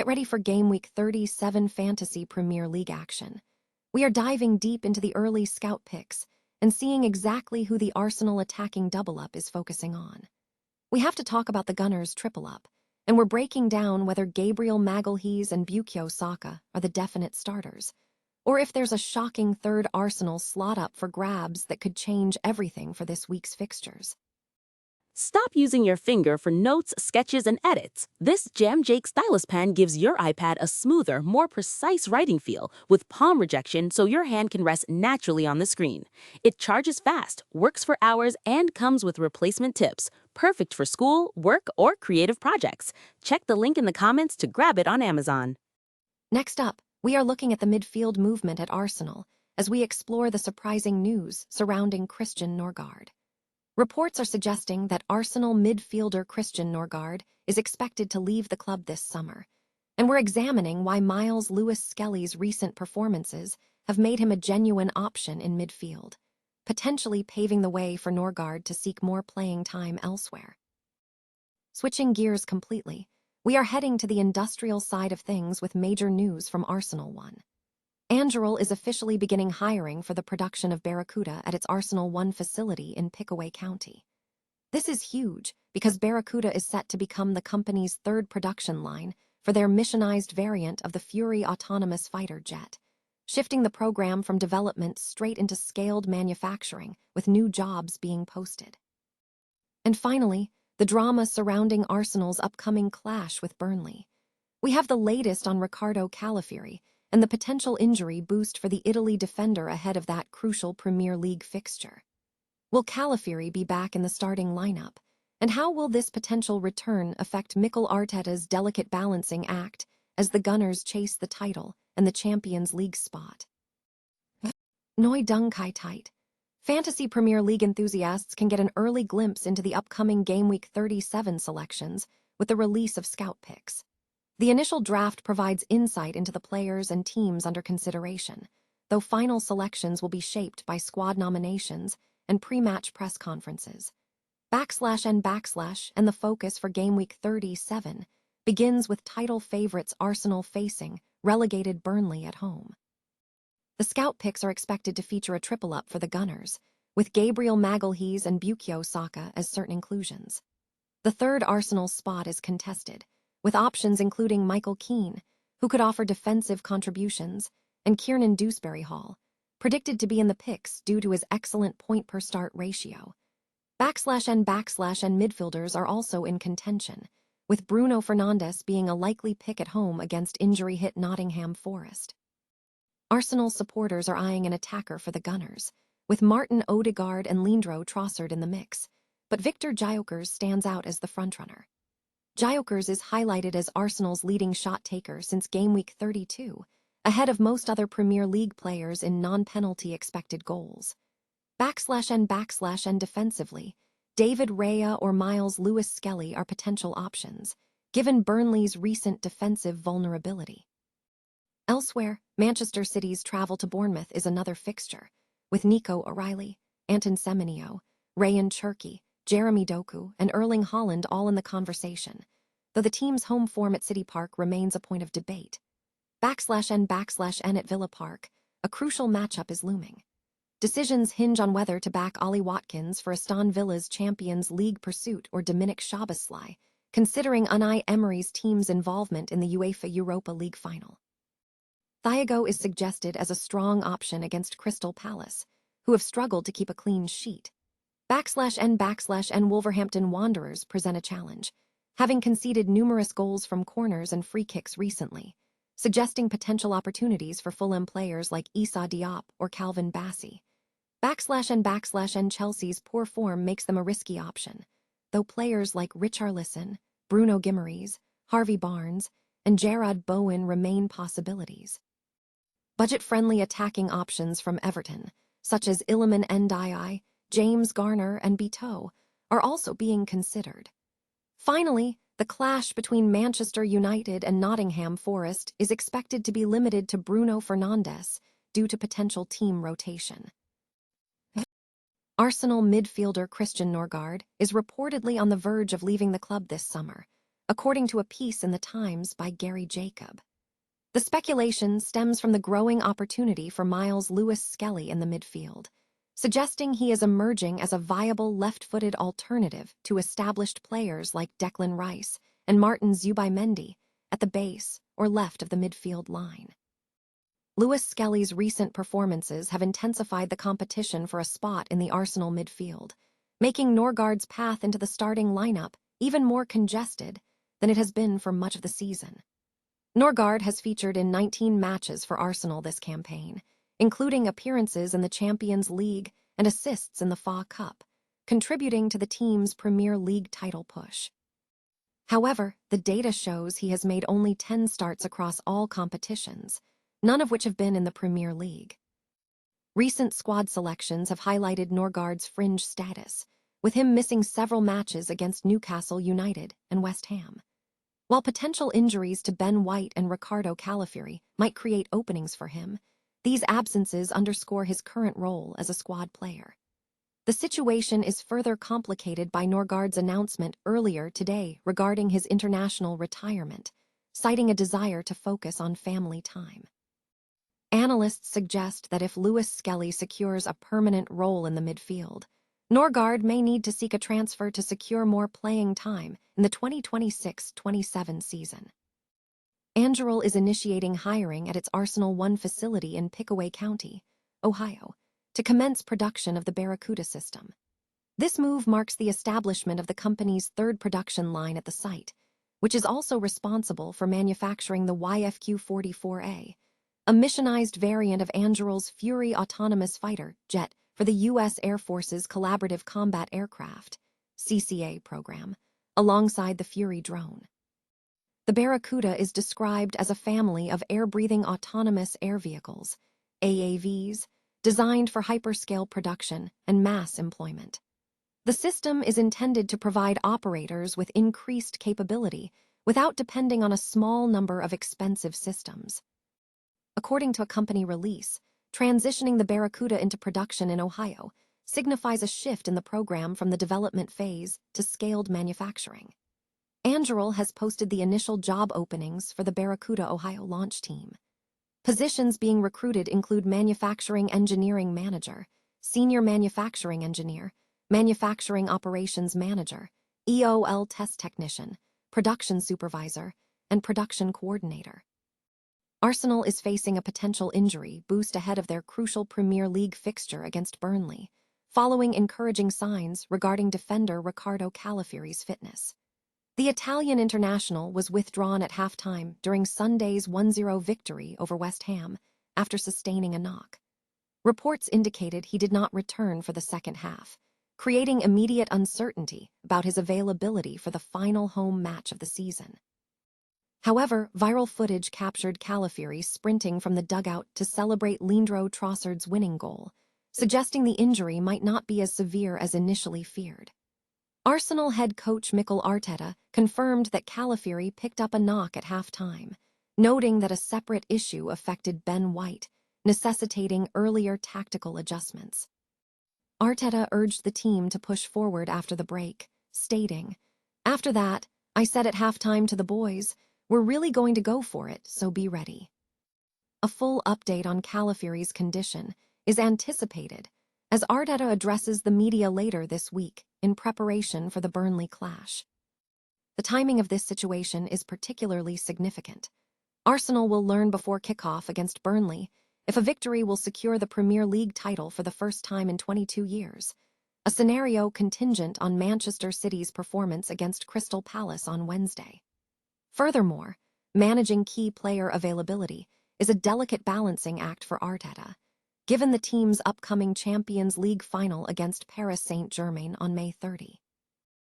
Get ready for Game Week 37 Fantasy Premier League action. We are diving deep into the early scout picks and seeing exactly who the Arsenal attacking double-up is focusing on. We have to talk about the Gunners' triple-up, and we're breaking down whether Gabriel Magalhaes and Bukayo Saka are the definite starters, or if there's a shocking third Arsenal slot-up for grabs that could change everything for this week's fixtures. Stop using your finger for notes, sketches, and edits. This Jam Jake stylus pen gives your iPad a smoother, more precise writing feel with palm rejection so your hand can rest naturally on the screen. It charges fast, works for hours, and comes with replacement tips. Perfect for school, work, or creative projects. Check the link in the comments to grab it on Amazon. Next up, we are looking at the midfield movement at Arsenal as we explore the surprising news surrounding Christian Norgard. Reports are suggesting that Arsenal midfielder Christian Norgard is expected to leave the club this summer, and we're examining why Lewis-Skelly's recent performances have made him a genuine option in midfield, potentially paving the way for Norgard to seek more playing time elsewhere. Switching gears completely, we are heading to the industrial side of things with major news from Arsenal 1. Anduril is officially beginning hiring for the production of Barracuda at its Arsenal 1 facility in Pickaway County. This is huge because Barracuda is set to become the company's third production line for their missionized variant of the Fury autonomous fighter jet, shifting the program from development straight into scaled manufacturing with new jobs being posted. And finally, the drama surrounding Arsenal's upcoming clash with Burnley. We have the latest on Riccardo Calafiori and the potential injury boost for the Italy defender ahead of that crucial Premier League fixture. Will Calafiori be back in the starting lineup? And how will this potential return affect Mikel Arteta's delicate balancing act as the Gunners chase the title and the Champions League spot? Noi Dung Kai Tight. Fantasy Premier League enthusiasts can get an early glimpse into the upcoming Game Week 37 selections with the release of Scout Picks. The initial draft provides insight into the players and teams under consideration, though final selections will be shaped by squad nominations and pre-match press conferences. And the focus for Game Week 37 begins with title favorites Arsenal facing relegated Burnley at home. The Scout Picks are expected to feature a triple-up for the Gunners, with Gabriel Magalhaes and Bukayo Saka as certain inclusions. The third Arsenal spot is contested, with options including Michael Keane, who could offer defensive contributions, and Kiernan Dewsbury-Hall, predicted to be in the picks due to his excellent point-per-start ratio. And midfielders are also in contention, with Bruno Fernandes being a likely pick at home against injury-hit Nottingham Forest. Arsenal supporters are eyeing an attacker for the Gunners, with Martin Odegaard and Leandro Trossard in the mix, but Victor Gyökeres stands out as the frontrunner. Gyökeres is highlighted as Arsenal's leading shot taker since Game Week 32, ahead of most other Premier League players in non-penalty expected goals. And defensively, David Raya or Lewis-Skelly are potential options, given Burnley's recent defensive vulnerability. Elsewhere, Manchester City's travel to Bournemouth is another fixture, with Nico O'Reilly, Anton Semenyo, Ryan Cherki, Jeremy Doku, and Erling Haaland all in the conversation, though the team's home form at City Park remains a point of debate. And at Villa Park, a crucial matchup is looming. Decisions hinge on whether to back Ollie Watkins for Aston Villa's Champions League pursuit or Dominic Szoboszlai, considering Unai Emery's team's involvement in the UEFA Europa League final. Thiago is suggested as a strong option against Crystal Palace, who have struggled to keep a clean sheet. And Wolverhampton Wanderers present a challenge, having conceded numerous goals from corners and free kicks recently, suggesting potential opportunities for Fulham players like Issa Diop or Calvin Bassey. And Chelsea's poor form makes them a risky option, though players like Richarlison, Bruno Guimaraes, Harvey Barnes, and Jarrod Bowen remain possibilities. Budget-friendly attacking options from Everton, such as Iliman Ndiaye, James Garner, and Bito, are also being considered. Finally, the clash between Manchester United and Nottingham Forest is expected to be limited to Bruno Fernandes due to potential team rotation. Arsenal midfielder Christian Norgard is reportedly on the verge of leaving the club this summer, according to a piece in the Times by Gary Jacob. The speculation stems from the growing opportunity for Miles Lewis-Skelly in the midfield, suggesting he is emerging as a viable left-footed alternative to established players like Declan Rice and Martin Zubimendi at the base or left of the midfield line. Lewis-Skelly's recent performances have intensified the competition for a spot in the Arsenal midfield, making Norgaard's path into the starting lineup even more congested than it has been for much of the season. Norgaard has featured in 19 matches for Arsenal this campaign, including appearances in the Champions League and assists in the FA Cup, contributing to the team's Premier League title push. However, the data shows he has made only 10 starts across all competitions, none of which have been in the Premier League. Recent squad selections have highlighted Norgaard's fringe status, with him missing several matches against Newcastle United and West Ham. While potential injuries to Ben White and Ricardo Calafiori might create openings for him, these absences underscore his current role as a squad player. The situation is further complicated by Norgaard's announcement earlier today regarding his international retirement, citing a desire to focus on family time. Analysts suggest that if Lewis-Skelly secures a permanent role in the midfield, Norgaard may need to seek a transfer to secure more playing time in the 2026-27 season. Anduril is initiating hiring at its Arsenal One facility in Pickaway County, Ohio, to commence production of the Barracuda system. This move marks the establishment of the company's third production line at the site, which is also responsible for manufacturing the YFQ-44A, a missionized variant of Anduril's Fury autonomous fighter jet for the U.S. Air Force's Collaborative Combat Aircraft (CCA) program, alongside the Fury drone. The Barracuda is described as a family of air-breathing autonomous air vehicles, AAVs, designed for hyperscale production and mass employment. The system is intended to provide operators with increased capability without depending on a small number of expensive systems. According to a company release, transitioning the Barracuda into production in Ohio signifies a shift in the program from the development phase to scaled manufacturing. Anduril has posted the initial job openings for the Barracuda Ohio launch team. Positions being recruited include Manufacturing Engineering Manager, Senior Manufacturing Engineer, Manufacturing Operations Manager, EOL Test Technician, Production Supervisor, and Production Coordinator. Arsenal is facing a potential injury boost ahead of their crucial Premier League fixture against Burnley, following encouraging signs regarding defender Ricardo Calafiori's fitness. The Italian international was withdrawn at halftime during Sunday's 1-0 victory over West Ham after sustaining a knock. Reports indicated he did not return for the second half, creating immediate uncertainty about his availability for the final home match of the season. However, viral footage captured Calafiori sprinting from the dugout to celebrate Leandro Trossard's winning goal, suggesting the injury might not be as severe as initially feared. Arsenal head coach Mikel Arteta confirmed that Calafiori picked up a knock at halftime, noting that a separate issue affected Ben White, necessitating earlier tactical adjustments. Arteta urged the team to push forward after the break, stating, "After that, I said at halftime to the boys, we're really going to go for it, so be ready." A full update on Calafiori's condition is anticipated as Arteta addresses the media later this week in preparation for the Burnley clash. The timing of this situation is particularly significant. Arsenal will learn before kickoff against Burnley if a victory will secure the Premier League title for the first time in 22 years, a scenario contingent on Manchester City's performance against Crystal Palace on Wednesday. Furthermore, managing key player availability is a delicate balancing act for Arteta, given the team's upcoming Champions League final against Paris Saint-Germain on May 30.